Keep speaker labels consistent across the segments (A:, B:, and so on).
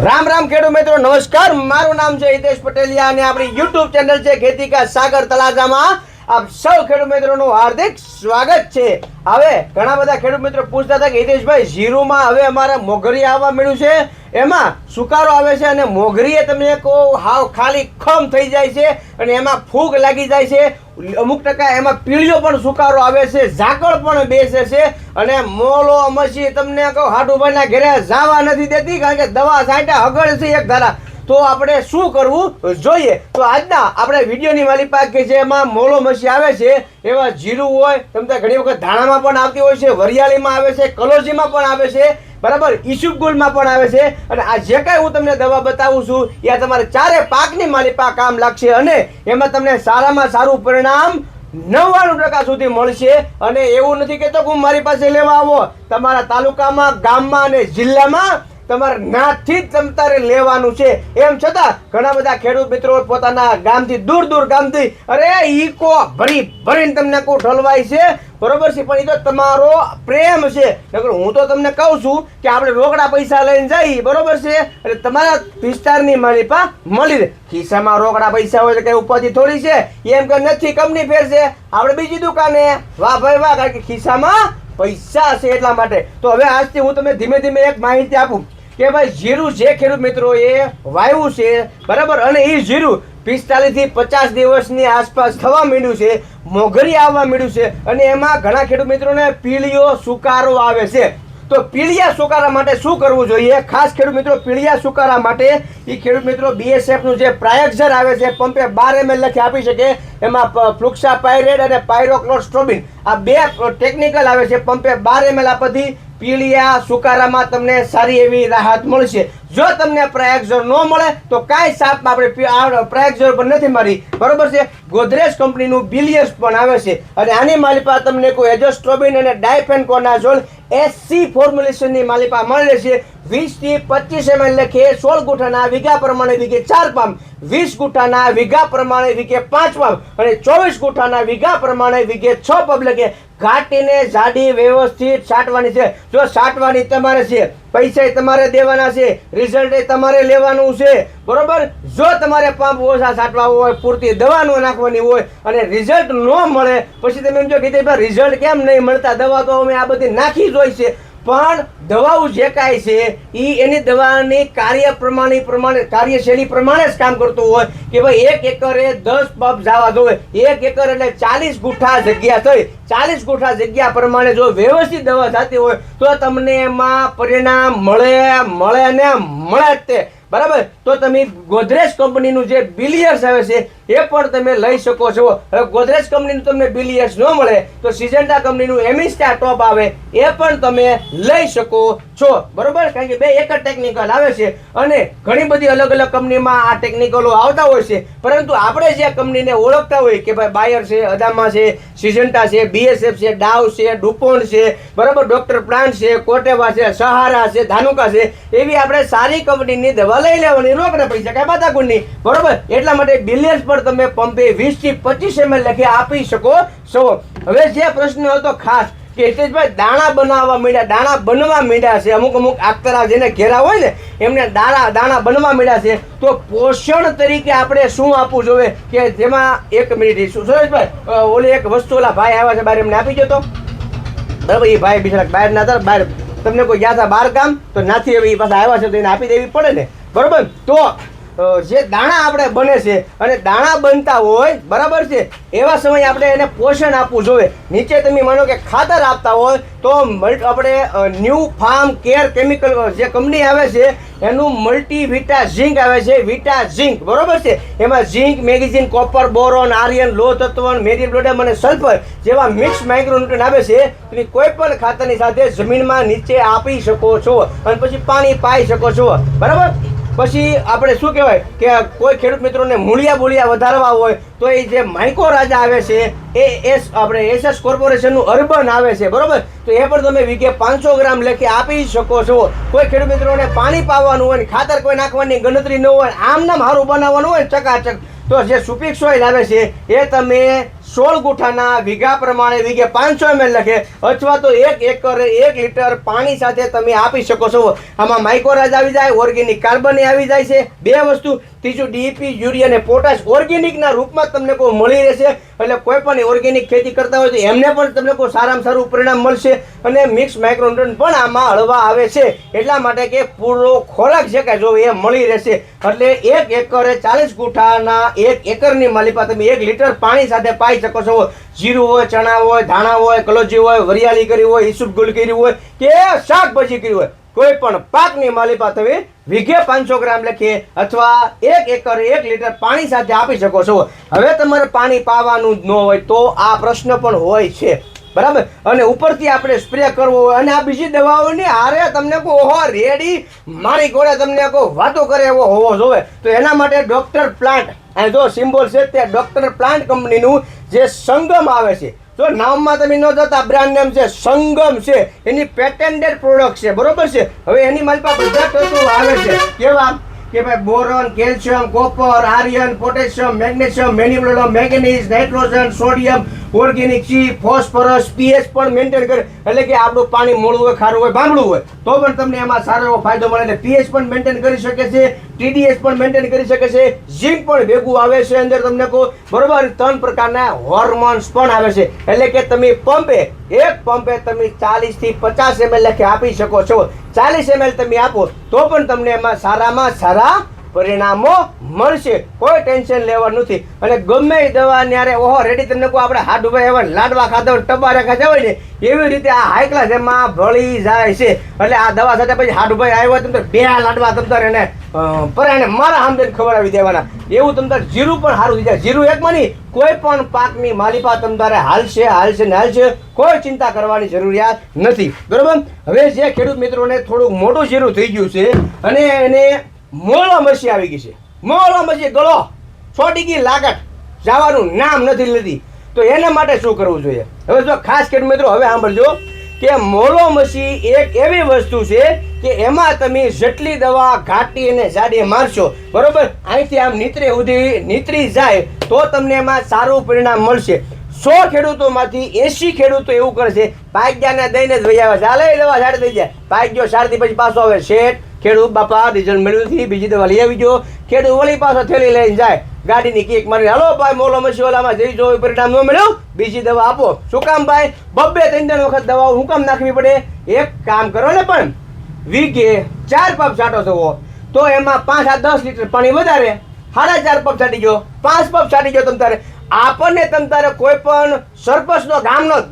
A: રામ રામ ખેડૂત મિત્રો, નમસ્કાર. મારું નામ છે હિતેશ પટેલિયા અને આપણી YouTube ચેનલ છે ખેતી કા સાગર તળાજામાં આપ સૌ ખેડૂત મિત્રોનું હાર્દિક સ્વાગત છે. હવે ઘણા બધા ખેડૂત મિત્રો પૂછતા હતા કે હિતેશભાઈ, જીરુમાં હવે અમારે મોગરી આવવા મળ્યું છે, એમાં સુકારો આવે છે અને મોગરીએ તમને કહો હાવ ખાલી ખમ થઈ જાય છે અને એમાં ફૂગ લાગી જાય છે. અમુક ટકા એમાં પીળીઓ પણ સુકારો આવે છે, ઝાકળ પણ બેસે છે અને મોલો મસી તમને કહો હાડુભાઈના ઘરે જવા નથી દેતી, કારણ કે દવા છાંટા હગળ છે એક ધારા. તો આપણે શું કરવું જોઈએ? તો આજના આપણે વિડીયોની મારી પાસે કે જેમાં મોલો મસી આવે છે એવા જીરું હોય, તમને ઘણી વખત ધાણામાં પણ આવતી હોય છે, વરિયાળીમાં આવે છે, કલોજીમાં પણ આવે છે, બરાબર, ઈસુબગુલમાં પણ આવે છે. અને આ જે કાંઈ હું તમને દવા બતાવું છું એ તમારે ચારે પાકની મારી પાસે કામ લાગશે અને એમાં તમને સારામાં સારું પરિણામ 99% સુધી મળશે. અને એવું નથી કહેતો કે હું મારી પાસે લેવા આવો, તમારા તાલુકામાં, ગામમાં અને જિલ્લામાં તમારે નાથી જ તમારે લેવાનું છે. એમ છતાં ઘણા બધા ખેડૂત મિત્રો પોતાના ગામથી દૂર ગામથી અરે ઈકો ભરીને તમને કોઈ ઢલવાય છે, બરોબર છે, પણ એ તો તમારો પ્રેમ છે. હું તો તમને કહું છું કે આપણે રોકડા પૈસા લઈને જઈએ, બરોબર છે, એટલે તમારા વિસ્તારની મારી પાસે મળી રહે. ખિસ્સામાં રોકડા પૈસા હોય તો કઈ ઉપાધિ થોડી છે? એમ કે નથી, કંપની ફેર છે, આપણે બીજી દુકાને, વાહ ભાઈ વાહ, કારણ કે ખિસ્સામાં પૈસા છે એટલા માટે. તો હવે આજથી હું તમને ધીમે ધીમે એક માહિતી આપું કે ભાઈ જીરું જે ખેડૂત મિત્રો એ વાવ્યું છે, બરાબર, અને એ જીરું 45 થી 50 દિવસની આસપાસ થવા માંડ્યું છે, મોગરી આવવા માંડ્યું છે અને એમાં ઘણા ખેડૂત મિત્રોને પીળીઓ સુકારો આવે છે. તો પીળિયા સુકારા માટે શું કરવું જોઈએ? ખાસ ખેડૂત મિત્રો, પીળિયા સુકારા માટે એ ખેડૂત મિત્રો BSF નું જે પ્રાયક્ઝર આવે છે, પંપે 12 ml લખી આપી શકે, એમાં ફ્લુક્સાપાયરેટ અને પાયરોક્લોસ્ટ્રોબિન આ બે ટેકનિકલ આવે છે. પંપે 12 ml આપવાથી પીળિયા સુકારામાં તમને સારી એવી રાહત મળશે. જો તમને પ્રાયક્ઝર ન મળે તો કાંઈ સાપ આપણે પ્રાયક્ઝર પર નથી મારી, બરોબર છે. ગોદરેજ કંપનીનું બિલિયર્સ પણ આવે છે અને આની મારી પાસે તમને કોઈ એઝોસ્ટ્રોબિન અને ડાયફેનકોનાઝોલ SC ફોર્મ્યુલેશનની મારી પાસે મળે છે. 20 થી 25 ml લખે 16 ગુઠાના વીઘા પ્રમાણે વીઘે 4 પામ, 20 ગુઠાના વીઘા પ્રમાણે વીઘે 5 પામ અને 24 ગુઠાના વીઘા પ્રમાણે વીઘે 6 પામ લખે ઘાટીને જાડી વ્યવસ્થિત છાંટવાની છે. જો છાંટવાની તમારે છે, પૈસા તમારે દેવાના છે, રિઝલ્ટ તમારે લેવાનું છે, બરોબર. જો તમારે પંપ ઓછા છાંટવા હોય, પૂરતી દવા ન નાખવાની હોય અને રિઝલ્ટ ન મળે, પછી તમે એમ જો કીધું રિઝલ્ટ કેમ નહીં મળતા, દવા તો અમે આ બધી નાખી જ હોય છે, પણ દવાઓ જે કાંઈ છે એ એની દવાની કાર્યશૈલી પ્રમાણે જ કામ કરતું હોય કે ભાઈ 1 એકરે 10 પંપ જવા જોઈએ. 1 એકર એટલે 40 ગુઠા જગ્યા થઈ, 40 ગુઠા જગ્યા પ્રમાણે જો વ્યવસ્થિત દવા થતી હોય તો તમને એમાં પરિણામ મળે ને મળે જ તે, બરાબર. તો તમે ગોદરેજ કંપનીનું જે બિલિયર્સ આવે છે એ પણ તમે લઈ શકો છો. હવે ગોદરેજ કંપનીનું તમને બિલિયર્સ ન મળે તો સિજન્ટા કંપનીનું એમિસ્ટા ટોપ આવે એ પણ તમે લઈ શકો છો, બરોબર, કારણ કે બે એક જ ટેકનિકલ આવે છે અને ઘણી બધી અલગ અલગ કંપનીમાં આ ટેકનિકલો આવતા હોય છે. પરંતુ આપણે જે કંપનીને ઓળખતા હોય કે ભાઈ બાયર છે, અદામા છે, સિજન્ટા છે, BSF છે, ડાવ છે, ડુપોન્ટ છે, બરાબર, ડોક્ટર પ્લાન્ટ છે, કોટેવા છે, સહારા છે, ધાનુકા છે, એવી આપણે સારી કંપનીની દવા લઈ લેવાની, રોકડા પૈસા કઈ બાતાકુંડની, બરોબર. એટલા માટે બિલિયર્સ પર તમે પંપે 20 થી 25 ml લખી આપી શકો છો. હવે જે પ્રશ્ન હતો ખાસ કે હિતેશભાઈ, દાણા બનવા માંડ્યા છે, અમુક આખતરા જેને ઘેરા હોય ને એમને દાણા બનવા માંડ્યા છે, તો પોષણ તરીકે આપણે શું આપવું જોઈએ? કે જેમાં 1 મિનિટ સુરેશભાઈ, ઓલી એક વસ્તુ ઓલા ભાઈ આવ્યા છે બહાર, એમને આપી જતો, બરાબર. એ ભાઈ બિચારા બહાર ના હતા, બહાર તમને કોઈ ગયા હતા બહાર કામ, તો નાથી હવે એ પાછા આવ્યા છે તો એને આપી દેવી પડે ને, બરોબર. તો જે દાણા આપણે બને છે અને દાણા બનતા હોય, બરાબર છે, એવા સમયે આપણે એને પોષણ આપવું જોઈએ. નીચે તમે માનો કે ખાતર આપતા હોય તો આપણે ન્યૂ ફાર્મ કેર કેમિકલ જે કંપની આવે છે એનું મલ્ટીવિટા ઝિંક આવે છે, વિટા ઝિંક, બરોબર છે. એમાં zinc, magnesium, copper, boron, iron, લોહ તત્વ, મેગ્નેશિયમ અને સલ્ફર જેવા મિક્સ માઇક્રોન્યુટ્રન્ટ આવે છે. તમે કોઈ પણ ખાતરની સાથે જમીનમાં નીચે આપી શકો છો અને પછી પાણી પાઈ શકો છો, બરાબર. પછી આપણે શું કહેવાય કે કોઈ ખેડૂત મિત્રોને મૂળિયા વધારવા હોય તો એ જે માઇકો રાજા આવે છે એ આપણે SS કોર્પોરેશનનું અર્બન આવે છે, બરોબર. તો એ પણ તમે વીઘે 500 ગ્રામ લેખે આપી શકો છો. કોઈ ખેડૂત મિત્રોને પાણી પાવાનું હોય, ખાતર કોઈ નાખવાની ગણતરી ન હોય, આમ નામ સારું બનાવવાનું હોય ચકાચક, તો જે સુપિક સોઇલ આવે છે એ તમે 16 ગુઠાના વીઘા પ્રમાણે વીઘે 500 ml લખે અથવા તો 1 એકરે 1 લીટર પાણી સાથે તમે આપી શકો છો. આમાં માઇકોરાજ આવી જાય, ઓર્ગેનિક કાર્બન આવી જાય છે, બે વસ્તુ. ત્રીજું ડીઈપી, યુરિયા અને પોટાશ ઓર્ગેનિકના રૂપમાં તમને કોઈ મળી રહેશે. એટલે કોઈ પણ ઓર્ગેનિક ખેતી કરતા હોય તો એમને પણ તમને કોઈ સારામાં સારું પરિણામ મળશે. અને મિક્સ માઇક્રોન્યુટ્રન્ટ પણ આમાં હળવા આવે છે, એટલા માટે કે પૂરો ખોરાક છે કે જો એ મળી રહેશે. એટલે 1 એકરે 40 ગુઠાના 1 એકરની માલિપા તમે 1 લીટર પાણી સાથે પાઈ શકો છો. જીરું હોય, ચણા હોય, ધાણા હોય, કલોજી હોય, વરિયાળી કરી હોય, ઈસબગુલ કરી હોય કે શાકભાજી કરી હોય, કોઈ પણ પાકની માલિપા તમે વીઘે 500 ગ્રામ લખીએ અથવા 1 એકરે 1 લીટર પાણી સાથે આપી શકો છો. હવે તમારે પાણી પાવાનું જ ન હોય તો આ પ્રશ્ન પણ હોય છે, બરાબર. અને ઉપરથી આપણે સ્પ્રે કરવો હોય અને આ બીજી દવાઓની હારે તમને કોઈ ઓહો રેડી મારી ઘોડે તમને કોઈ વાતો કરે એવો હોવો જોઈએ. તો એના માટે ડોક્ટર પ્લાન્ટ, આ જો સિમ્બોલ છે તે ડોક્ટર પ્લાન્ટ કંપનીનું જે સંગમ આવે છે, જો નામમાં તમે ન જતા બ્રાન્ડ નેમ છે સંગમ છે, એની પેટેન્ટેડ પ્રોડક્ટ છે, બરોબર છે. હવે એની માલપા બધા તત્વો આવે છે કેવા કે ભાઈ boron, calcium, copper, iron, potassium, magnesium, મેનિબ્લોડમ, manganese, nitrogen, sodium, organic C, phosphorus, pH પણ મેન્ટેન કરે. એટલે કે આપણું પાણી મોળું હોય, ખારું હોય, બામણું હોય તો પણ તમને એમાં સારો એવો ફાયદો મળે. એટલે પીએચ પણ મેન્ટેન કરી શકે છે, ટીડીએસ પણ મેન્ટેન કરી શકે છે, ઝીંક પણ ભેગું આવે છે અંદર તમને કહો, બરોબર. 3 પ્રકારના હોર્મોન્સ પણ આવે છે. એટલે કે તમે એક પંપે તમે 40 થી 50 ml લખે આપી શકો છો. 40 ml તમે આપો તો પણ તમને એમાં સારામાં સારા પરિણામો મળશે. કોઈ ટેન્શન લેવાનું નથી. અને ગમે એ દવા ન્યારે ઓહો રેડી તમને કહો આપણે હાડુભાઈ એવા લાડવા ખાધા હોય, ટબારે ખાધા હોય ને એવી રીતે આ હાઈ ક્લાસ એમાં ભળી જાય છે. એટલે આ દવા સાથે પછી હાડુભાઈ આવ્યો તમે 2 લાડવા તમતારે એને પરાણે મારા આમદન ખવડાવી દેવાના. એવું તમતારે જીરું પણ સારું થઈ જાય. જીરું એકમાં નહીં, કોઈ પણ પાકની માલિપા તમતારે હાલશે. કોઈ ચિંતા કરવાની જરૂરિયાત નથી, બરોબર. હવે જે ખેડૂત મિત્રોને થોડુંક મોટું જીરું થઈ ગયું છે અને એને મોળો મસી આવી ગઈ છે, મોળો મસી ગળો છોડી ગઈ, લાગટ જવાનું નામ નથી લેતી, તો એના માટે શું કરવું જોઈએ? હવે જો ખાસ ખેડૂત મિત્રો હવે સાંભળજો કે મોળો મસી એક એવી વસ્તુ છે કે એમાં તમે જેટલી દવા ઘાટી અને જાડી મારશો, બરોબર, અહીંથી આમ નીતરી જાય તો તમને એમાં સારું પરિણામ મળશે. 100 ખેડૂતોમાંથી 80 ખેડૂતો એવું કરે છે, પાગ્યાને દઈને જ વહી આવે છે, હાલે દવા સાડી થઈ જાય, પાગ્યો સારથી પછી પાછો આવે શેઠ ખેડૂત બાપા રિઝલ્ટ મળ્યું નથી, બીજી દવા લઈ આવી ગયો. ખેડૂત વળી પાછો થેલી લઈને જાય, ગાડીની કિક મારી, હાલો ભાઈ મોલો મસી ઓલામાં જઈ જો પરિણામ ન મળ્યું, બીજી દવા આપો. શું કામ ભાઈ? 2-3 વખત દવાઓ હું કામ નાખવી પડે? એક કામ કરો ને, પણ વીઘે 4 પંપ છાંટો થવો તો એમાં 5-10 લીટર પાણી વધારે, 4.5 પંપ છાંટી ગયો, 5 પંપ છાંટી ગયો. તમતારે આપણને તમતારે કોઈ પણ સરપંચનો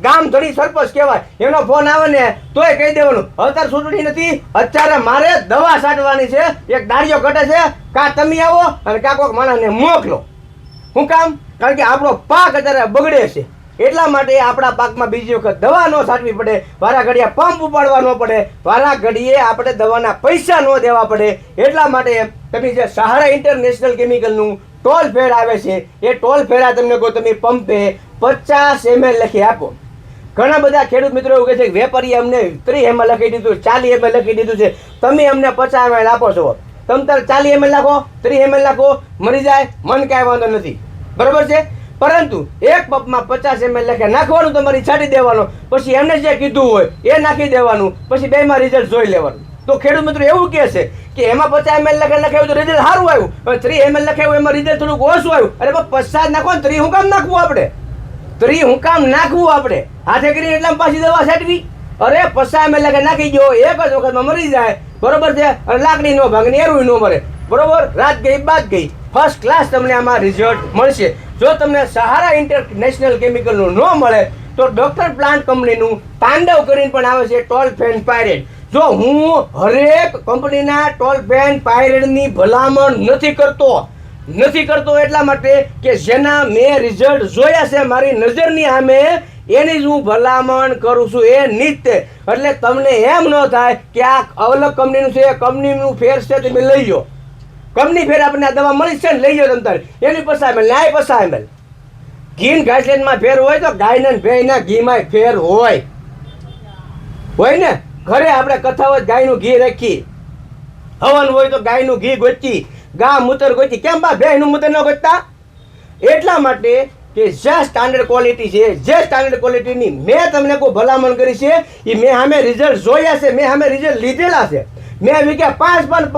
A: ગામ ધડી સરપંચ કહેવાય, એનો ફોન આવે ને તોય કહી દેવાનું અત્યારે ચૂંટણી નથી, અત્યારે મારે દવા છાંટવાની છે, એક દાળીઓ ઘટે છે, કાં તમે આવો અને કાં કોઈક માણસને મોકલો. શું કામ? કારણ કે આપણો પાક અત્યારે બગડે છે, એટલા માટે આપણા પાકમાં બીજી વખત દવા ન છાંટવી પડે, વારા ઘડીએ પંપ ઉપાડવા ન પડે, વારા ઘડીએ આપણે દવાના પૈસા ન દેવા પડે. એટલા માટે તમે જે સહારા ઇન્ટરનેશનલ કેમિકલનું ટોલ ફેર આવે છે એ ટોલ ફેરા તમને કહો તમે પંપે 50 ml લખી આપો. ઘણા બધા ખેડૂત મિત્રો એવું કહે છે કે વેપારી અમને 30 ml લખી દીધું, 40 ml લખી દીધું છે, તમે અમને 50 ml આપો છો, તમે તારે 40 ml નાખો, 30 ml નાખો, મરી જાય, મન કાંઈ વાંધો નથી, બરોબર છે. પરંતુ એક પંપમાં 50 ml લખે નાખવાનું, તમારી છાંટી દેવાનો, પછી એમને જે કીધું હોય એ નાખી દેવાનું, પછી બેમાં રિઝલ્ટ જોઈ લેવાનું. તો ખેડૂત મિત્રો એવું કહે છે કે એમાં 50 ml લખાયું તો રિઝલ્ટ સારું આવ્યું, પણ 30 ml લખાયું એમાં રિઝલ્ટ થોડુંક ઓછું આવ્યું. અરે 50 નાખો ને 30 હું કામ નાખવું આપણે? 30 હું કામ નાખવું આપણે? હાથે કરીને એટલા પાછી દવા છાંટવી? અરે 50 ml લખે નાખી ગયો, એક જ વખતમાં મરી જાય, બરોબર છે. અને લાકડી નો ભાંગે, એરું ન મરે, બરોબર. રાત ગઈ બાદ ગઈ, ફર્સ્ટ ક્લાસ તમને આમાં રિઝલ્ટ મળશે. જો તમને સહારા ઇન્ટરનેશનલ કેમિકલનું ન મળે તો ડોક્ટર પ્લાન્ટ કંપનીનું તાંડવ કરીને પણ આવે છે ટોલફેન પાયરેટ. જો હું હરેક કંપનીના ટોલફેન પાયરેટની ભલામણ નથી કરતો એટલા માટે કે જેના મેં રિઝલ્ટ જોયા છે મારી નજરની સામે, એની જ હું ભલામણ કરું છું, એ નિત્ય. એટલે તમને એમ ન થાય કે આ અલગ કંપનીનું છે, કંપનીનું ફેર છે, તમે લઈ લો, કંપની ફેર આપણને આ દવા મળી છે ને લઈ જાઓ તમતારે, એની 50 ml ન્યાય 50 ml. ઘી ઘાસલેટમાં ફેર હોય તો ગાયના ભેંસના ઘીમાં ફેર હોય ને. ઘરે આપણે કથા હોય ગાયનું ઘી રાખી, હવન હોય તો ગાયનું ઘી ગોચી, ગા મૂતર ગોચી, કેમ બા ભેંસનું મૂતર ન ગોચતા? એટલા માટે કે જે સ્ટાન્ડર્ડ ક્વોલિટી છે, જે સ્ટાન્ડર્ડ ક્વોલિટીની મેં તમને કોઈ ભલામણ કરી છે એ મેં સામે રિઝલ્ટ જોયા છે, મેં સામે રિઝલ્ટ લીધેલા છે. મેં વીઘે 5 પંપ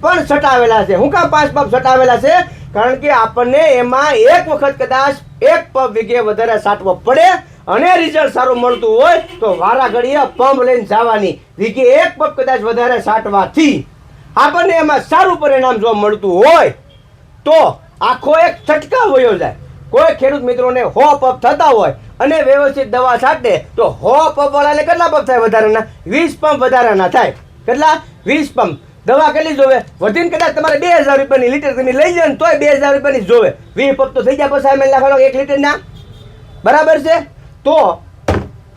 A: પણ છટાવેલા છે. હું કામ 5 પંપ છટાવેલા છે? કારણ કે આપણને એમાં એક વખત કદાચ 1 પંપ વીઘે વધારે છાંટવો પડે અને રિઝલ્ટ સારું મળતું હોય તો વારા ઘડીએ પંપ લઈને જવાની. વીઘે 1 પંપ કદાચ વધારે છાંટવાથી આપણને એમાં સારું પરિણામ જોવા મળતું હોય તો આખો એક છંટકાવ વયો જાય. કોઈ ખેડૂત મિત્રોને 100 પંપ થતા હોય અને વ્યવસ્થિત દવા છાંટે તો 100 પંપ વાળાને કેટલા પંપ થાય વધારાના? 20 પંપ વધારાના થાય. કેટલા? 20 પંપ. દવા કેટલી જોવે? વધીને કદાચ તમારે 2000 રૂપિયાની લીટર તમે લઈ જાય ને તોય 2000 રૂપિયાની જોવે. 20 પંપ તો થઈ ગયા પછી એમ નાખવાનો 1 લીટરના. બરાબર છે? તો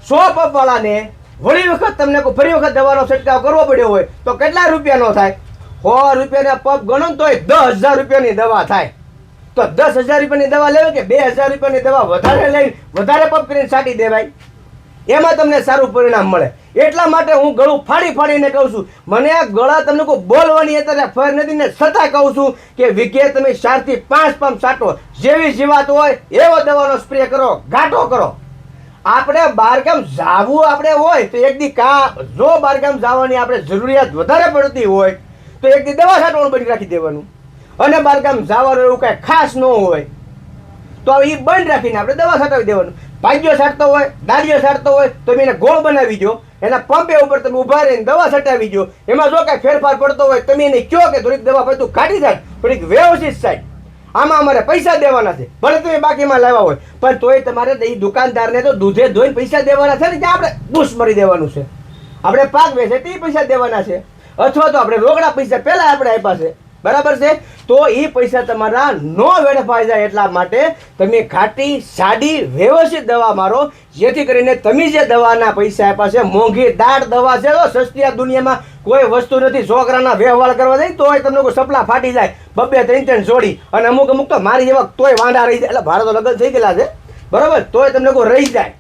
A: 100 પંપ વાળાને વળી વખત તમને ફરી વખત દવાનો છંટકાવ કરવો પડ્યો હોય તો કેટલા રૂપિયાનો થાય? 100 રૂપિયાના પંપ ગણો ને તોય 10,000 રૂપિયાની દવા થાય. તો 10,000 રૂપિયાની દવા લેવી કે 2,000 રૂપિયાની દવા વધારે લઈને વધારે પંપ કરીને છાંટી દેવાય? એમાં તમને સારું પરિણામ મળે. એટલા માટે હું ગળું ફાડીને કહું છું. મને આ ગળા તમને કોઈ બોલવાની અત્યારે ફર નથી ને છતાં કહું છું કે વીઘે તમે 4 થી 5 પંપ છાંટો. જેવી જીવાત હોય એવો દવાનો સ્પ્રે કરો, ઘાટો કરો. આપણે બહારગામ જાવું આપણે હોય તો એક દી જો બહારગામ જવાની આપણે જરૂરિયાત વધારે પડતી હોય તો એક દી દવા છાંટવાનું બંધ રાખી દેવાનું. અને બહારગામ જવાનું એવું કાંઈ ખાસ ન હોય તો એ બંધ રાખીને આપણે દવા છાંટાવી દેવાનું. ભાગ્યો છાંટતો હોય, દાળીઓ છાંટતો હોય તો એને ગોળ બનાવી દો, એના પંપે ઉપર તમે ઊભા રહીને દવા છટાવી દો. એમાં જો કાંઈ ફેરફાર પડતો હોય તમે એને કહો કે થોડીક દવા પડતું કાઢી જાય, થોડીક વ્યવસ્થિત થાય. આમાં અમારે પૈસા દેવાના છે, ભલે તમે બાકીમાં લાવ્યા હોય પણ તોય તમારે એ દુકાનદારને તો દૂધે ધોઈને પૈસા દેવાના છે ને, કે આપણે બુશ મરી દેવાનું છે. આપણે પાક વેચે તે પૈસા દેવાના છે, અથવા તો આપણે રોકડા પૈસા પહેલા આપણે આપ્યા છે. બરાબર છે? તો એ પૈસા તમારા નો વેડફાઈ જાય એટલા માટે તમે ઘાટી સાડી વ્યવસ્થિત દવા મારો, જેથી કરીને તમે જે દવાના પૈસા આપ્યા છે, મોંઘી દાટ દવા છે, તો સસ્તી આ દુનિયામાં કોઈ વસ્તુ નથી. છોકરાના વ્યવહાર કરવા જાય તોય તમને કોઈ સપલા ફાટી જાય, 2-3 જોડી, અને અમુક તો મારી જેવા તોય વાંડા રહી જાય. એટલે ભારે તો લગ્ન થઈ ગયેલા છે, બરાબર, તોય તમને કોઈ રહી જાય.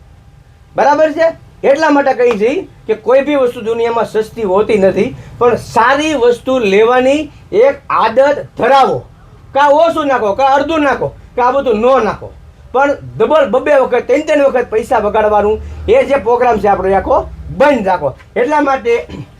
A: બરાબર છે? એટલા માટે કહી છે કે કોઈ બી વસ્તુ દુનિયામાં સસ્તી હોતી નથી, પણ સારી વસ્તુ લેવાની એક આદત ધરાવો. કાં ઓછું નાખો, કાં અડધું નાખો, કાં આ બધું ન નાખો, પણ ડબલ 2 વખત 3 વખત પૈસા બગાડવાનું એ જે પ્રોગ્રામ છે આપણો આખો બંધ રાખો. એટલા માટે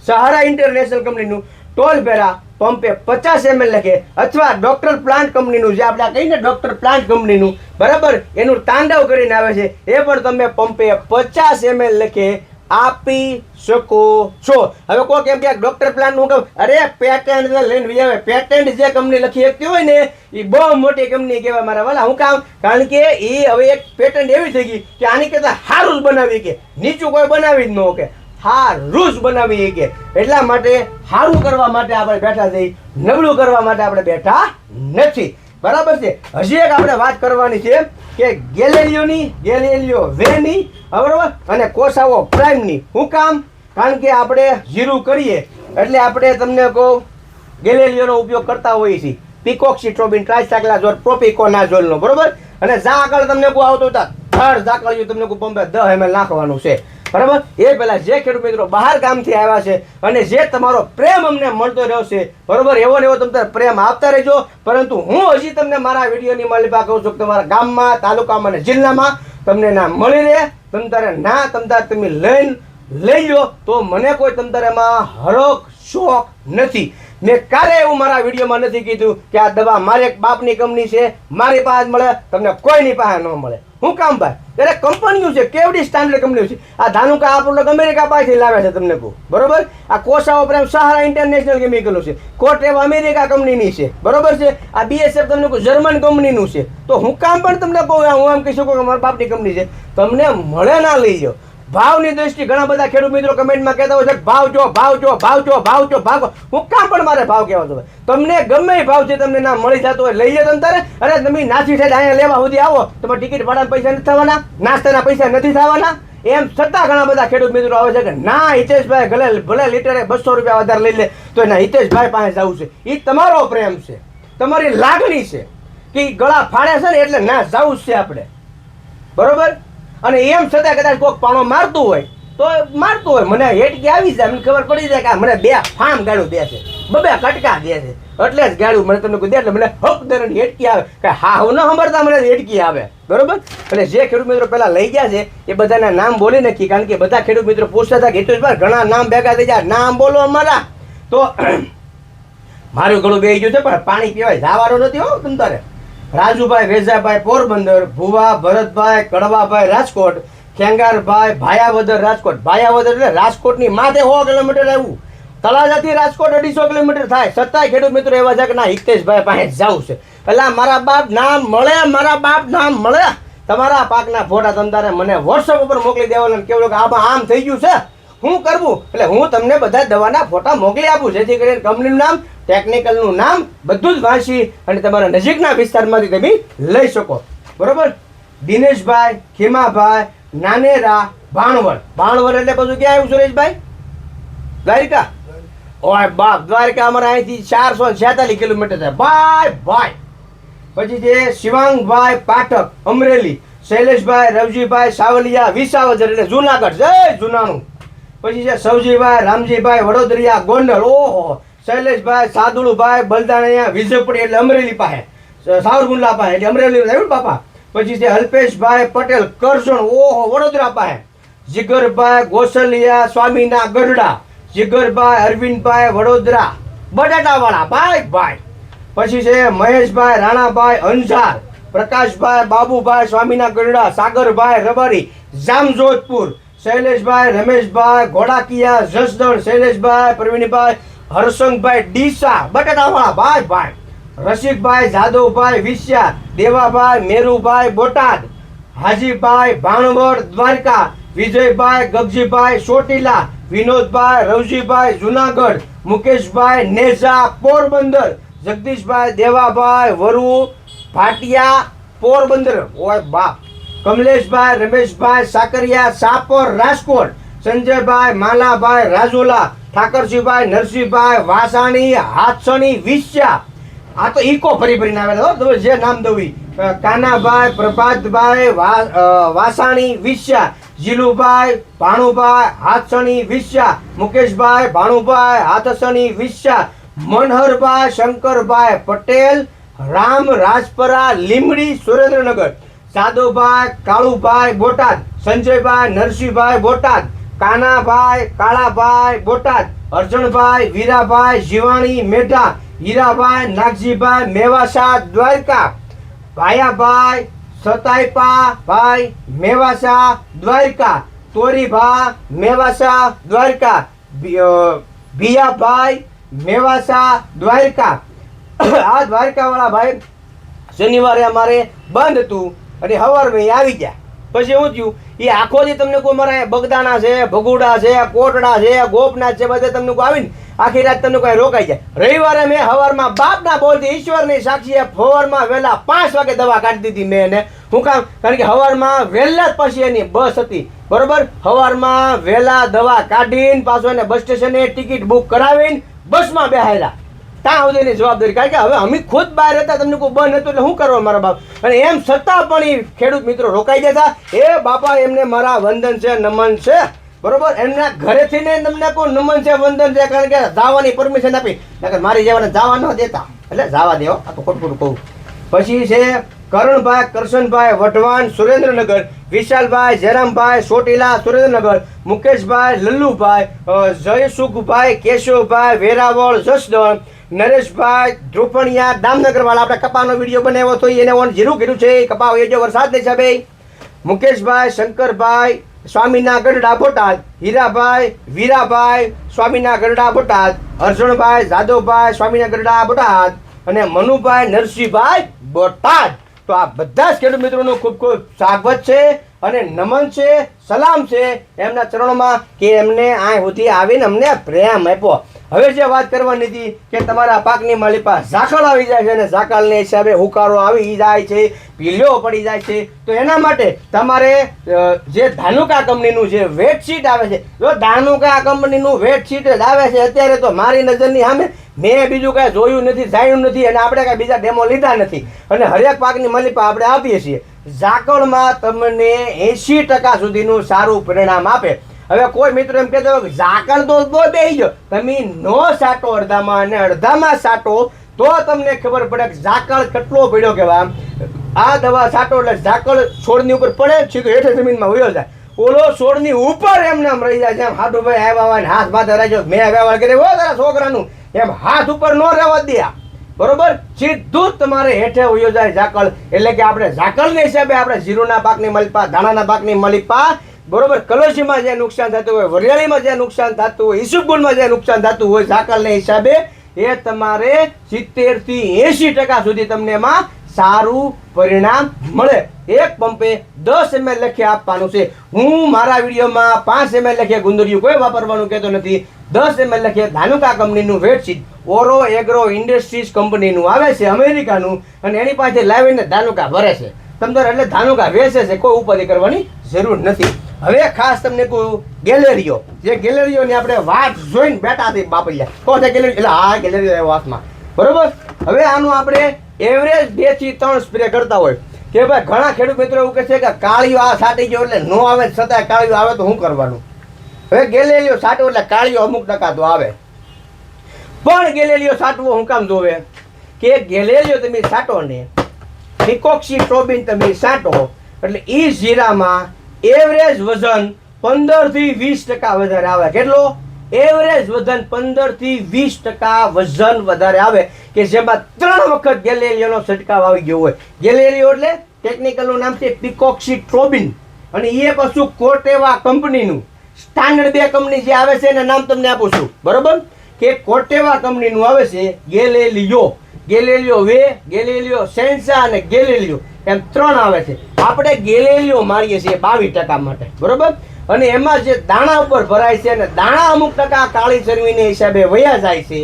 A: સહારા ઇન્ટરનેશનલ કંપનીનું ટોલ પેરા પંપે 50 ml લખે, અથવા ડોક્ટર પ્લાન્ટ કંપનીનું જે આપણે કહીને ડોક્ટર પ્લાન્ટ કંપનીનું, બરાબર, એનું તાંડવ કરીને આવે છે, એ પણ તમે પંપે 50 ml લખે આપી શકો છો. હવે કોઈ કેમ કે ડોક્ટર પ્લાન્ટ નું કહું, અરે પેટન્ટ લઈને આવે, પેટન્ટ જે કંપની લખી શકતી હોય ને એ બહુ મોટી કંપની કહેવાય મારા વાલા. હું કામ? કારણ કે એ હવે એક પેટન્ટ એવી થઈ ગઈ કે આની કરતા સારું જ બનાવી, કે નીચું કોઈ બનાવી જ ન કે સારું જ બનાવી કે. એટલા માટે સારું કરવા માટે આપણે બેઠા થઈ, નબળું કરવા માટે આપણે બેઠા નથી. બરાબર છે? હજી એક આપણે વાત કરવાની છે કે ગેલેલિયો વેની, બરાબર, અને કોસાવો પ્રાઇમની. શું કામ? કારણ કે આપણે જીરું કરીએ એટલે આપણે તમને કહું ગેલેલિયોનો ઉપયોગ કરતા હોઈએ છીએ, પિકોક્સિટ્રોબિન ટ્રાઇસાયક્લાઝોલ પ્રોપિકોનાઝોલનો, બરાબર. અને જા આગળ તમને કોઈ આવતો હતા થર્ડ ઝાકળિયું તમને કોઈ પંપે 10 ml નાખવાનું છે, બરાબર. એ પહેલા જે ખેડૂત મિત્રો બહાર ગામથી આવ્યા છે અને જે તમારો પ્રેમ અમને મળતો રહ્યો છે, બરોબર, એવો ને એવો તમે પ્રેમ આપતા રહેજો. પરંતુ હું હજી તમને મારા વિડીયોની માલિકા કહું છું કે તમારા ગામમાં, તાલુકામાં અને જિલ્લામાં તમને ના મળી રહે, તમે લઈ લો, તો મને કોઈ તમતારેમાં હરખ શોખ નથી. મેં ક્યારે એવું મારા વિડીયોમાં નથી કીધું કે આ દવા મારે બાપની કંપની છે, મારી પાસે મળે, તમને કોઈની પાસે ન મળે. શું કામ ભાઈ? ત્યારે કંપનીઓ છે, કેવડી સ્ટાન્ડર્ડ કંપનીઓ છે. આ ધાનુકા આપણને અમેરિકા પાસેથી લાવે છે તમને કહું, બરોબર. આ કોસાઓ પ્રેમ સહારા ઇન્ટરનેશનલ કેમિકલો છે, કોટેવ અમેરિકા કંપનીની છે, બરોબર છે. આ BSF તમને કહું જર્મન કંપનીનું છે. તો હું કામ પણ તમને કહું, હું એમ કહી શકું કે મારા બાપની કંપની છે, તમને મળે ના લઈ જાઓ. ભાવની દ્રષ્ટિ ઘણા બધા ખેડૂત મિત્રો કમેન્ટમાં કહેતા હોય છે ભાવ જો. હું કામ પણ મારે ભાવ કહેવા દો, તમને ગમે ભાવ છે તમને ના મળી જતો હોય લઈ લે તમે તારે. અરે તમે નાસી સાઈડ અહીંયા લેવા સુધી આવો, તમારે ટિકિટ ભાડાના પૈસા નથી થવાના, નાસ્તાના પૈસા નથી થવાના. એમ છતાં ઘણા બધા ખેડૂત મિત્રો આવે છે કે ના હિતેશભાઈ ભલે લીટરે 200 રૂપિયા વધારે લઈ લે તો એના હિતેશભાઈ પાસે જવું છે. એ તમારો પ્રેમ છે, તમારી લાગણી છે કે ગળા ફાડે છે ને એટલે ના જવું છે આપણે, બરોબર. અને એમ છતાં કદાચ કોઈક પાણો મારતું હોય તો મારતું હોય, મને હેટકી આવી જાય, મને ખબર પડી જાય કે મને 2 ફામ ગાળું દે છે, બબે કટકા દે છે એટલે જ ગાડું મને તમને કીધું એટલે મને હક દરની હેટકી આવે કે હા હું ન સાંભળતા મને હેટકી આવે બરોબર. એટલે જે ખેડૂત મિત્રો પહેલા લઈ ગયા છે એ બધાના નામ બોલી નાખી કારણ કે બધા ખેડૂત મિત્રો પૂછતા હતા કે હિતેશભાઈ ઘણા નામ ભેગા થઈ જાય નામ બોલો અમારા તો મારું ગળું બેસી ગયું છે પણ પાણી પીવાય જવાનું નથી હો તમ તારે. રાજુભાઈ વેજાભાઈ પોરબંદર, ભુવા ભરતભાઈ કડવાભાઈ રાજકોટ, ખેંગારભાઈ ભાયાવદર રાજકોટ. ભાયાવદર એટલે રાજકોટની માથે 100 કિલોમીટર આવ્યું. તળાજાથી રાજકોટ 250 કિલોમીટર થાય છતાંય ખેડૂત મિત્રો એવા છે કે ના હિતેશભાઈ પાસે જવું છે. એટલે મારા બાપ નામ મળે, મારા બાપ નામ મળે. તમારા પાકના ફોટા તમ તારે મને વોટ્સઅપ ઉપર મોકલી દેવાના કેવું કે આમાં આમ થઈ ગયું છે શું કરવું. એટલે હું તમને બધા દવાના ફોટા મોકલી આપું જેથી કરીને કંપનીનું નામ ટેકનિકલનું નામ બધું જ વાંચી અને તમારા નજીકના વિસ્તારમાંથી તમે લઈ શકો બરોબર. દિનેશભાઈ ખીમાભાઈ નાનેરા ભાણવડ. ભાણવડ એટલે બધું ક્યાં આવ્યું સુરેશભાઈ? દ્વારિકા. ઓય બાપ દ્વારિકા અમારા અહીંથી 446 કિલોમીટર છે ભાઈ ભાઈ. પછી છે શિવાંગભાઈ પાઠક અમરેલી, શૈલેષભાઈ રવજીભાઈ સાવલિયા વિસાવદર એટલે જુનાગઢ જય જુનાનું. પછી છે સવજીભાઈ રામજીભાઈ વડોદરિયા ગોંડલ. ઓહો શૈલેષભાઈ સાદુળુભાઈ બલદાણિયા વિજયપુરી એટલે અમરેલી પાસે, સાવરકુંડલા પાસે એટલે અમરેલી આવ્યું બાપા. પછી છે અલ્પેશભાઈ પટેલ કરજણ ઓહો વડોદરા પાસે. જીગરભાઈ ગોસલિયા સ્વામીના ગઢડા, જીગરભાઈ અરવિંદભાઈ વડોદરા બટાટાવાળા ભાઈ ભાઈ. પછી છે મહેશભાઈ રાણાભાઈ અંજાર, પ્રકાશભાઈ બાબુભાઈ સ્વામીના ગઢડા, સાગરભાઈ રબારી જામજોધપુર, શૈલેષભાઈ રમેશભાઈ ઘોડાકિયા જસદણ, શૈલેષભાઈ પ્રવીણભાઈ હરસંગભાઈ ડીસા બટાટાવાળા ભાઈ ભાઈ. રસિકભાઈ જાદવભાઈ વિસ્યા, દેવાભાઈ મેરુભાઈ બોટાદ, હાજીભાઈ ભાણવડ દ્વારકા, વિજયભાઈ ગગજીભાઈ ચોટીલા, વિનોદભાઈ રવજીભાઈ જુનાગઢ, મુકેશભાઈ નેજા પોરબંદર, જગદીશભાઈ દેવાભાઈ વરુ ભાટિયા પોરબંદર. ઓય બાપ. કમલેશભાઈ રમેશભાઈ સાકરિયા સાપર રાજકોટ, સંજયભાઈ માલાભાઈ રાજોલા, ઠાકરસિંહભાઈ નરસિંહભાઈ વાસાણી હાથસણી વિસ્યા. આ તો ઈકો ફરી ફરીને આવેલા હો જે નામ દઉં. કાનાભાઈ પ્રભાતભાઈ વાસાણી વિસ્યા, જીલુભાઈ ભાણુભાઈ હાથસણી વિસ્યા, મુકેશભાઈ ભાણુભાઈ હાથસણી વિસ્યા, મનહરભાઈ શંકરભાઈ પટેલ રામ રાજપરા લીમડી સુરેન્દ્રનગર, સાદોભાઈ કાળુભાઈ બોટાદ, સંજયભાઈ નરસિંહભાઈ બોટાદ, કાનાભાઈ કાળાભાઈ બોટાદ, અર્જણભાઈ વીરાભાઈ જીવાણી મેઢા, હીરાભાઈ નાગજીભાઈ મેવાસા દ્વારકા, ભાયાભાઈ સતાઈપા ભાઈ મેવાસા દ્વારકા, તોરીભા મેવાસા દ્વારકા, ભિયાભાઈ મેવાસા દ્વારકા. આ દ્વારકા વાળા ભાઈ શનિવારે અમારે બંધ હતું અને સવારમાં આવી ગયા. પછી શું થયું એ આખો દી તમને કોઈ મારા બગદાણા છે, ભગુડા છે, કોટડા છે, ગોપનાથ છે બધે તમને કોઈ આવીને આખી રાત તમને કોઈ રોકાઈ જાય. રવિવારે મેં સવારમાં બાપના બોલથી ઈશ્વરની સાક્ષીએ સવારમાં વહેલા 5 વાગે દવા કાઢી દીધી મેં એને. શું કામ? કારણ કે સવારમાં વહેલા જ પછી એની બસ હતી બરોબર. સવારમાં વહેલા દવા કાઢીને પાછો એને બસ સ્ટેશને ટિકિટ બુક કરાવીને બસમાં બેહાયેલા. ત્યાં સુધીની જવાબદારી કારણ કે હવે અમે ખુદ બહાર હતા તમને કોઈ બંધ હતું એટલે શું કરવા મારા બાપ. અને એમ છતાં પણ એ ખેડૂત મિત્રો રોકાઈ જતા. એ બાપા એમને મારા વંદન છે નમન છે બરોબર. એમના ઘરેથી ને તમને કોઈ નમન છે વંદન છે કારણ કે જવાની પરમિશન આપી નકર મારી જવાને જવા ન દેતા એટલે જવા દેવો. આ તો ખોટું કહું. પછી છે કરણભાઈ કરશનભાઈ વઢવાણ સુરેન્દ્રનગર, વિશાલભાઈ જયરામભાઈ ચોટીલા સુરેન્દ્રનગર, મુકેશભાઈ લલ્લુભાઈ, જયસુખભાઈ કેશવભાઈ વેરાવળ જસદણ, નરેશભાઈ ધ્રુપણિયા દામનગર વાળા. આપણે કપાનો વિડીયો બનાવ્યો તો એને ઓન જીરું કર્યું છે કપા એ જો વરસાદ નહીં હિસાબે. મુકેશભાઈ શંકરભાઈ સ્વામીના ગઢડા બોટાદ, હીરાભાઈ વીરાભાઈ સ્વામીના ગઢડા બોટાદ, અર્જણભાઈ જાદવભાઈ સ્વામીના ગઢડા બોટાદ અને મનુભાઈ નરસિંહભાઈ બોટાદ. તો આ બધા જ ખેડૂત મિત્રોનું ખૂબ ખૂબ સ્વાગત છે અને નમન છે, સલામ છે એમના ચરણોમાં કે એમને આ સુધી આવીને અમને પ્રેમ આપ્યો. હવે જે વાત કરવાની હતી કે તમારા પાકની માલિપા ઝાકળ આવી જાય છે અને ઝાકળને હિસાબે હુકારો આવી જાય છે, પીલ્યો પડી જાય છે. તો એના માટે તમારે જે ધાનુકા કંપનીનું જે વેટશીટ આવે છે, જો ધાનુકા કંપનીનું વેટશીટ જ આવે છે અત્યારે તો મારી નજરની સામે મેં બીજું કાંઈ જોયું નથી, જાણ્યું નથી અને આપણે કાંઈ બીજા ડેમો લીધા નથી. અને હરેક પાકની માલિપા આપણે આપીએ છીએ. ઝાકળમાં તમને 80% સુધીનું સારું પરિણામ આપે. હવે કોઈ મિત્રો એમ કહેતો હોય કે ઝાકળ તો બેસી ગયો, તમે નો સાટો અડધામાં અને અડધામાં સાટો તો તમને ખબર પડે કે ઝાકળ કેટલો પડ્યો કહેવાય. આ દવા સાટો એટલે ઝાકળ છોડની ઉપર પડે સીધું હેઠે જમીનમાં વયો જાય, ઓલો છોડની ઉપર એમને આમ રહી જાય. જેમ હાડુભાઈ આવ્યા હોય હાથ માથે રાખ્યો મેં વ્યવહાર કરે હો તારા છોકરાનું, એમ હાથ ઉપર ન રહેવા દે, બરોબર. સીધું જ તમારે હેઠે વયો જાય ઝાકળ. એટલે કે આપણે ઝાકળના હિસાબે આપણે જીરુના પાકની મલિપા, ધાણાના પાકની મલિપા, બરોબર, કલોસીમાં જે નુકસાન થતું હોય, વરિયાળીમાં જે નુકસાન થતું હોય, ઈસુગુલમાં જે નુકસાન થતું હોય, ઝાકળના હિસાબે એ તમારે 70 થી 80% સુધી તમને એમાં સારું પરિણામ મળે. એક પંપે 10 ml લખે આપવાનું છે. હું મારા વિડીયોમાં 5 ml લખે ગુંદરિયું કોઈ વાપરવાનું કહેતો નથી. 10 ml લખે ધાનુકા કંપનીનું વેટશીટ, ઓરો એગ્રો ઇન્ડસ્ટ્રીઝ કંપનીનું આવે છે અમેરિકાનું, અને એની પાસે લાવીને ધાનુકા ભરે છે તમને, એટલે ધાનુકા વેચે છે, કોઈ ઉપાધિ કરવાની જરૂર નથી. હવે ખાસ તમને કહું ગેલેરીઓ, જે ગેલેરીઓની આપણે વાત જોઈને બેઠા હતી બાપલિયા કોણ છે ગેલેરી, એટલે હા ગેલેરીઓ વાતમાં, બરોબર. હવે આનું આપણે એવરેજ 2 થી 3 સ્પ્રે કરતા હોય કે ભાઈ ઘણા ખેડૂત મિત્રો એવું કહે છે કે કાળીઓ આ સાટી ગયો એટલે નો આવે છતાંય કાળીઓ આવે તો શું કરવાનું. હવે ગેલેરીઓ સાટવો એટલે કાળીઓ અમુક ટકા તો આવે, પણ ગેલેરીઓ સાટવો હું કામ જોવે કે ગેલેરીઓ તમે સાટો ને પિકોક્સીટ્રોબિન તમે સાટો એટલે ઈ જીરામાં એવરેજ વજન 15 થી 20% વધારે આવે. કેટલો એવરેજ વજન? 15 થી 20% વજન વધારે આવે, કે જેમાં 3 વખત ગેલેરીઓનો છંટકાવ આવી ગયો હોય. ગેલેરીઓ એટલે ટેકનિકલનું નામ છે પિકોક્સીટ્રોબિન, અને એ પાછું કોર્ટેવા કંપનીનું સ્ટાન્ડર્ડ 2 કંપની જે આવે છે એના નામ તમને આપું છું, બરોબર. કે કોર્ટેવા કંપનીનું આવે છે ગેલેલિયો, ગેલેલિયો વે, ગેલેલિયો સેન્સા અને ગેલેલિયો, એમ 3 આવે છે. આપણે ગેલેલિયો મારીએ છીએ 22% માટે, બરોબર. અને એમાં જે દાણા ઉપર ભરાય છે અને દાણા અમુક ટકા કાળી ચરબીને હિસાબે વયા જાય છે,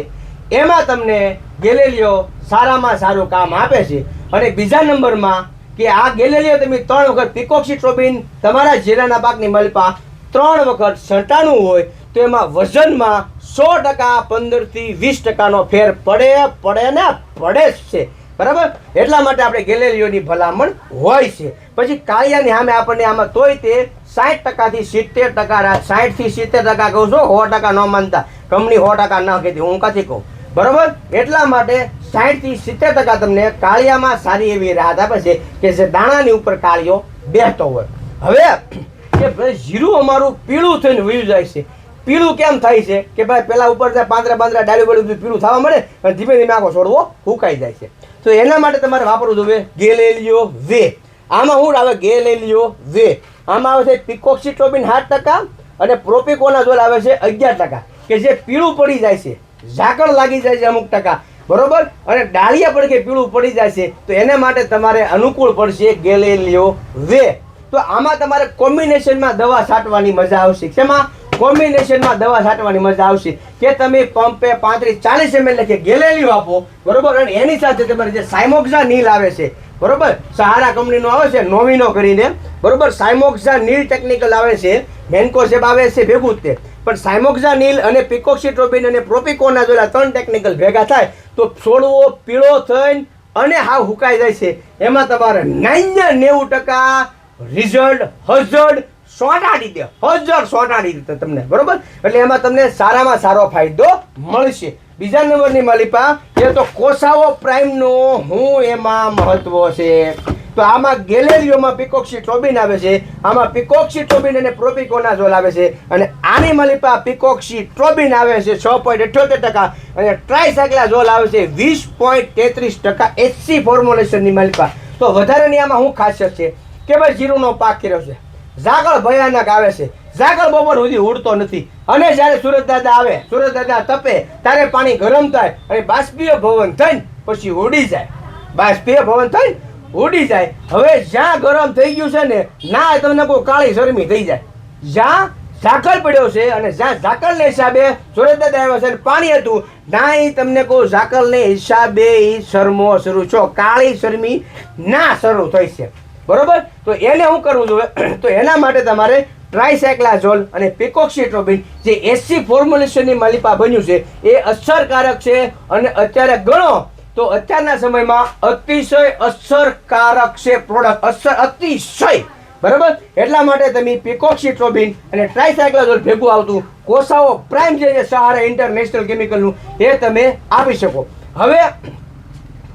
A: એમાં તમને ગેલેલિયો સારામાં સારું કામ આપે છે. અને બીજા નંબરમાં કે આ ગેલેલિયો તમે 3 વખત પિકોક્સીટ્રોબિન તમારા જીરાના પાકની મલિપા 3 વખત છંટાણું હોય તો એમાં વજનમાં 100% 15 થી 20%નો ફેર પડે ને પડે જ છે, બરાબર. એટલા માટે આપણે ગેલેરીઓની ભલામણ હોય છે. પછી કાળિયાની સામે આપણને આમાં તોય તે 60% થી 70%, 60 થી 70% કહું છું, 100% ન માનતા, કંપની 100% ના કહેતી, હું કાથી કહું, બરોબર. એટલા માટે 60 થી 70% તમને કાળિયામાં સારી એવી રાહત આપે છે કે જે દાણાની ઉપર કાળિયો બેસતો હોય. હવે કે ભાઈ જીરું અમારું પીળું થઈને વયું જાય છે. પીળું કેમ થાય છે કે ભાઈ પેલા ઉપર પાંદડા ડાળી બધું પીળું થવા મળે અને ધીમે ધીમે આખો છોડવો ફૂંકાઈ જાય છે. તો એના માટે તમારે વાપરવું જોઈએ ગેલેલિયો વે. આમાં શું આવે? Galileo way. આમાં આવે છે પિકોક્સીટ્રોબિન 7% અને પ્રોપિકોનાઝોલ આવે છે 11%, કે જે પીળું પડી જાય છે, ઝાકળ લાગી જાય છે અમુક ટકા, બરોબર, અને ડાળિયા પડકે પીળું પડી જાય છે, તો એને માટે તમારે અનુકૂળ પડશે ગેલેલિયો વે. તો આમાં તમારે કોમ્બિનેશનમાં દવા છાંટવાની મજા આવશે. શેમાં કોમ્બિનેશનમાં દવા છાંટવાની મજા આવશે કે તમે પંપે 35-40 ml લખે ગેલેલિયો આપો, બરોબર, અને એની સાથે તમારે જે સાયમોક્ઝા નીલ આવે છે, બરોબર, સહારા કંપનીનો આવે છે નોવિનો કરીને, બરોબર, સાયમોક્ઝા નીલ ટેકનિકલ આવે છે, મેન્કોસેબ આવે છે ભેગું જ તે, પણ સાયમોક્ઝા નીલ અને પિકોક્સીટ્રોબિન અને પ્રોપિકોનાઝોલ 3 ટેકનિકલ ભેગા થાય તો છોડવો પીળો થઈને અને હાવ હુકાઈ જાય છે. એમાં તમારે 90% રિઝલ્ટ હજડ સોટાડી દે, હજડ સોટાડી દે તમને, બરોબર. એટલે એમાં તમને સારામાં સારો ફાયદો મળશે. બીજા નંબરની મલિપા એ તો કોસાવો પ્રાઇમનો હું એમાં મહત્વ છે. તો આમાં ગેલેરિયોમાં પિકોક્સીટ્રોબિન આવે છે, આમાં પિકોક્સીટ્રોબિન અને પ્રોપિકોનાઝોલ આવે છે, અને આની મલિપા પિકોક્સીટ્રોબિન આવે છે 6.78% અને ટ્રાયસાયક્લાઝોલ આવે છે 20.33%. HC ફોર્મ્યુલેશનની મલિપા. તો વધારેની આમાં શું ખાસિયત છે કે ભાઈ જીરુનો પાક કર્યો છે, ઝાકળ ભયાનક આવે છે, ઝાકળ બપોર સુધી ઉડતો નથી, અને જ્યારે સુરત દાદા આવે, સુરત દાદા તપે ત્યારે પાણી ગરમ થાય અને બાષ્પીય ભવન થઈને પછી ઉડી જાય, બાષ્પીય ભવન થઈને ઉડી જાય. હવે જ્યાં ગરમ થઈ ગયું છે ને ના તમને કોઈ કાળી શરમી થઈ જાય, જ્યાં ઝાકળ પડ્યો છે અને જ્યાં ઝાકળને હિસાબે સુરત દાદા આવ્યા છે અને પાણી હતું ના, એ તમને કોઈ ઝાકળને હિસાબે એ શરમો શરૂ છો, કાળી શરમી ના શરૂ થઈ છે, બરોબર. તો એને શું કરવું જોઈએ? તો એના માટે તમારે ટ્રાયસાયક્લાઝોલ અને પિકોક્સીટ્રોબિન જે HC ફોર્મ્યુલેશનની મલિપા બન્યું છે એ અસરકારક છે, અને અત્યારે ગણો તો અત્યારના સમયમાં અતિશય અસરકારક છે પ્રોડક્ટ, અતિશય બરાબર. એટલા માટે તમે પિકોક્સીટ્રોબિન અને ટ્રાયસાયક્લાઝોલ ભેગું આવતું કોસાઓ પ્રાઇમ જે સહારા ઇન્ટરનેશનલ કેમિકલનું એ તમે આપી શકો. હવે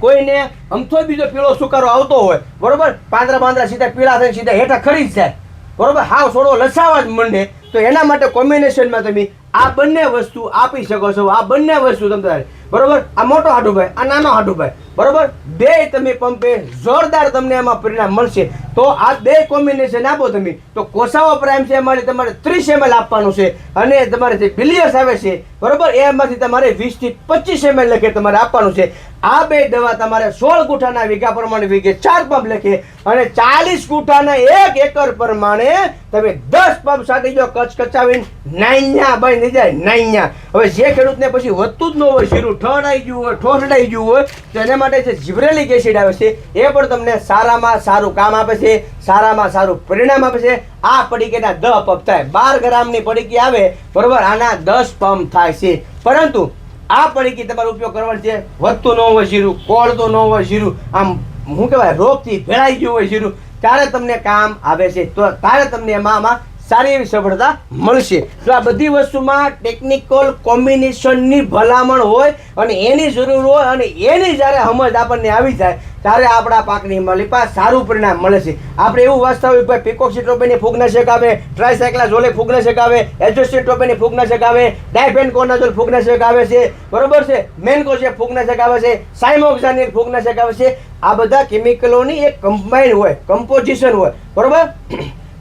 A: કોઈને અમથો બીજો પીળો સુકારો આવતો હોય, બરોબર, પાંદડા સીધા પીળા થઈને સીધા હેઠા ખરી જ જાય, બરોબર, હાવ છોડો લસાવા જ મંડે, તો એના માટે કોમ્બિનેશનમાં તમે આ બંને વસ્તુ આપી શકો છો. આ બંને વસ્તુ તમે, બરોબર, આ મોટો હાડુભાઈ, આ નાનો હાડુભાઈ, બરોબર, બે તમે પંપે જોરદાર તમને એમાં પરિણામ મળશે. તો આ બે કોમ્બિનેશન આપો તમે તો કોસાવો પ્રાઇમ છે એમાંથી તમારે 30 ml આપવાનું છે, અને તમારે જે બિલિયસ આવે છે, બરોબર, એમાંથી તમારે 20 થી 25 ml લખે તમારે આપવાનું છે. આ બે દવા તમારે 16 ગુઠાના વીઘા પ્રમાણે વીઘે 4 પંપ લખે, અને 40 ગુઠાના 1 એકર પ્રમાણે તમે 10 પંપ સાટી જો કચકચાવીને નાઈયા બની થઈ જાય, નાઈયા. હવે જે ખેડૂતને પછી વધતું જ ન હોય, શીરું ઠડાઈ ગયું હોય, ઠોસડાઈ ગયું હોય, તો એના માટે જે જીબ્રેલિક એસિડ આવે છે એ પણ તમને સારામાં સારું કામ આપે છે, સારામાં સારું પરિણામ આપે છે. આ પડીકેના 10 પંપ થાય, 12 ગ્રામની પડીકી આવે, બરોબર, આના 10 પંપ થાય છે. પરંતુ આ પડીકી તમારો ઉપયોગ કરવાનો છે, વધતું ન હોય શીરું, કોળતું ન હોય શીરું, આમ શું કહેવાય, રોગથી ભેળાઈ ગયું હોય શીરું, ત્યારે તમને કામ આવે છે. તો ત્યારે તમને આમાં સારી એવી સફળતા મળશે. તો આ બધી વસ્તુમાં ટેકનિકલ કોમ્બિનેશનની ભલામણ હોય અને એની જરૂર હોય, અને એની જ્યારે સમજ આપણને આવી જાય ત્યારે આપણા પાકની માલિપા સારું પરિણામ મળે છે. આપણે એવું વાસ્તવિક ભાઈ પિકોક્સીટ્રોબિનની ફૂગનાશક આવે, ટ્રાયસાયક્લાઝોલે ફૂગનાશક આવે, એઝોસ્ટ્રોબિનની ફૂગનાશક આવે, ડાયફેનકોનાઝોલ ફૂગનાશક આવે છે, બરોબર છે, મેન્કોઝેબ ફૂગનાશક આવે છે, સાયમોક્સાનિલ ફૂગનાશક આવે છે. આ બધા કેમિકલોની એક કમ્બાઈન હોય, કમ્પોઝિશન હોય, બરોબર,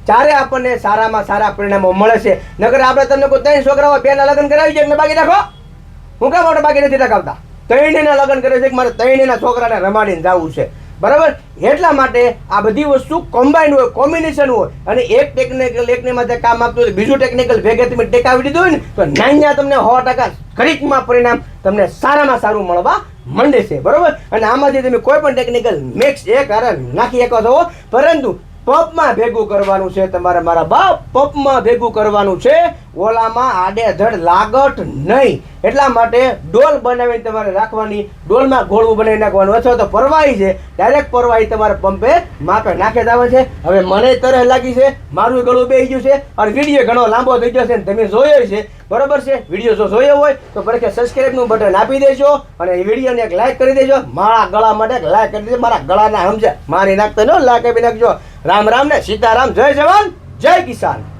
A: ત્યારે આપણને સારામાં સારા પરિણામો મળે છે. નકર આપણે તમને કોઈ 3 છોકરા હોય, 2ના લગ્ન કરાવી છે ને બાકી રાખો, હું કામ માટે બાકી નથી રખાવતા, 3ના લગ્ન કરે છે કે મારે 3ના છોકરાને રમાડીને જવું છે, બરાબર. એટલા માટે આ બધી વસ્તુ કોમ્બાઈન હોય, કોમ્બિનેશન હોય, અને એક ટેકનિકલ એકની માથે કામ આપતું હોય, બીજું ટેકનિકલ ભેગે તમે ટેકાવી દીધું હોય ને, તો નાન્યા તમને 100% ઘડીકમાં પરિણામ તમને સારામાં સારું મળવા માંડે છે, બરોબર. અને આમાંથી તમે કોઈ પણ ટેકનિકલ મિક્સ એક હારે નાખી શકો છો, પરંતુ પંપમાં ભેગું કરવાનું છે તમારે, મારા બાપ, પંપમાં ભેગું કરવાનું છે, ઓલામાં આડેધડ લાગટ નહીં. એટલા માટે ડોલ બનાવીને તમારે રાખવાની, ડોલમાં ગોળવું બનાવી નાખવાનું, અથવા તો પરવાહી છે, ડાયરેક્ટ પરવાહી તમારે પંપે માપે નાખે જ આવે છે. હવે મને તરહ લાગી છે, મારું ગળું બેસી ગયું છે, અને વિડીયો ઘણો લાંબો થઈ ગયો છે, તમે જોયો છે, બરોબર છે. વિડીયો જો જોયો હોય તો પછી સબસ્ક્રાઇબનું બટન આપી દેજો, અને એ વિડીયોને એક લાઈક કરી દેજો. મારા ગળા માટે એક લાઈક કરી દેજો, મારા ગળાના સમજે મારી નાખતા ન લાઈક આપી નાખજો. રામ રામ ને સીતારામ, જય જવાન જય કિસાન.